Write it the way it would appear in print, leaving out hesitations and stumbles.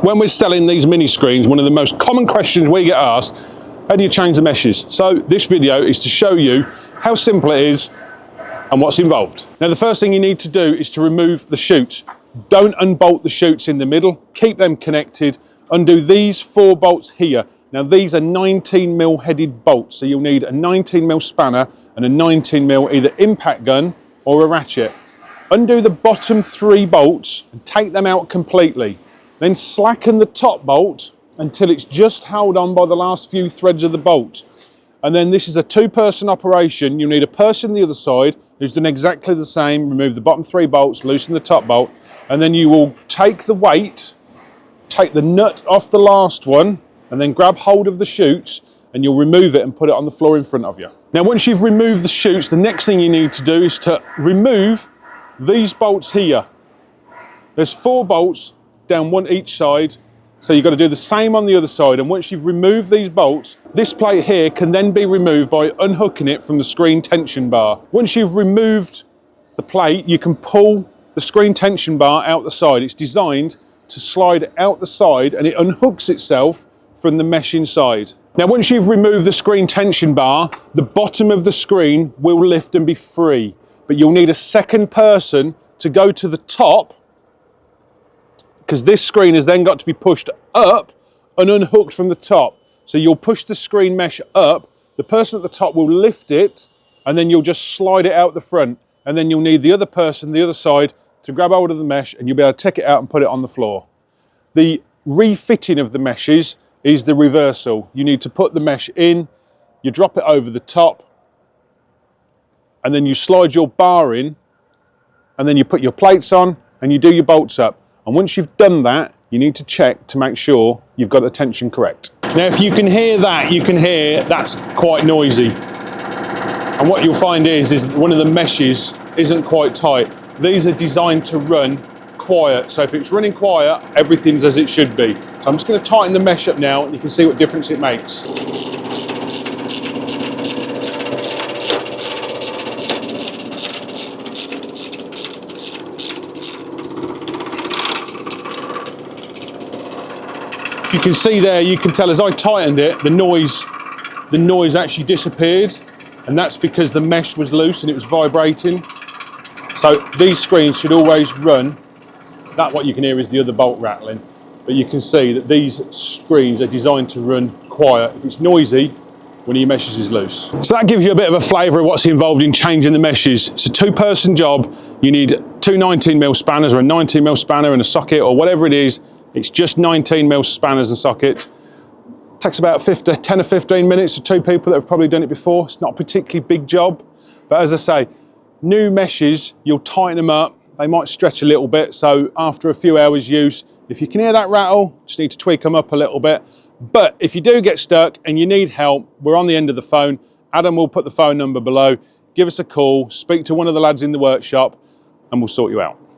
When we're selling these mini screens, one of the most common questions we get asked, how do you change the meshes? So this video is to show you how simple it is and what's involved. Now the first thing you need to do is to remove the chutes. Don't unbolt the chutes in the middle, keep them connected. Undo these 4 bolts here. Now these are 19mm headed bolts, so you'll need a 19mm spanner and a 19mm either impact gun or a ratchet. Undo the bottom 3 bolts and take them out completely. Then slacken the top bolt until it's just held on by the last few threads of the bolt. And then this is a 2-person operation. You'll need a person on the other side who's done exactly the same. Remove the bottom 3 bolts, loosen the top bolt, and then you will take the weight, take the nut off the last one, and then grab hold of the chutes and you'll remove it and put it on the floor in front of you. Now once you've removed the chutes, the next thing you need to do is to remove these bolts here. There's 4 bolts down one each side, so you've got to do the same on the other side. And once you've removed these bolts, this plate here can then be removed by unhooking it from the screen tension bar. Once you've removed the plate, you can pull the screen tension bar out the side. It's designed to slide out the side and it unhooks itself from the mesh inside. Now once you've removed the screen tension bar, the bottom of the screen will lift and be free, but you'll need a second person to go to the top, because this screen has then got to be pushed up and unhooked from the top. So you'll push the screen mesh up, the person at the top will lift it, and then you'll just slide it out the front. And then you'll need the other person, the other side, to grab hold of the mesh and you'll be able to take it out and put it on the floor. The refitting of the meshes is the reversal. You need to put the mesh in, you drop it over the top, and then you slide your bar in, and then you put your plates on and you do your bolts up. And once you've done that, you need to check to make sure you've got the tension correct. Now, if you can hear that, you can hear that's quite noisy. And what you'll find is one of the meshes isn't quite tight. These are designed to run quiet. So if it's running quiet, everything's as it should be. So I'm just going to tighten the mesh up now and you can see what difference it makes. You can see there, you can tell as I tightened it, the noise actually disappeared, and that's because the mesh was loose and it was vibrating. So these screens should always run. That what you can hear is the other bolt rattling, but you can see that these screens are designed to run quiet. If it's noisy, one of your meshes is loose. So that gives you a bit of a flavour of what's involved in changing the meshes. It's a 2-person job. You need 2 19mm spanners or a 19mm spanner and a socket or whatever it is. It's just 19mm spanners and sockets. It takes about 10 or 15 minutes to 2 people that have probably done it before. It's not a particularly big job, but as I say, new meshes, you'll tighten them up. They might stretch a little bit, so after a few hours use, if you can hear that rattle, just need to tweak them up a little bit. But if you do get stuck and you need help, we're on the end of the phone. Adam will put the phone number below. Give us a call, speak to one of the lads in the workshop, and we'll sort you out.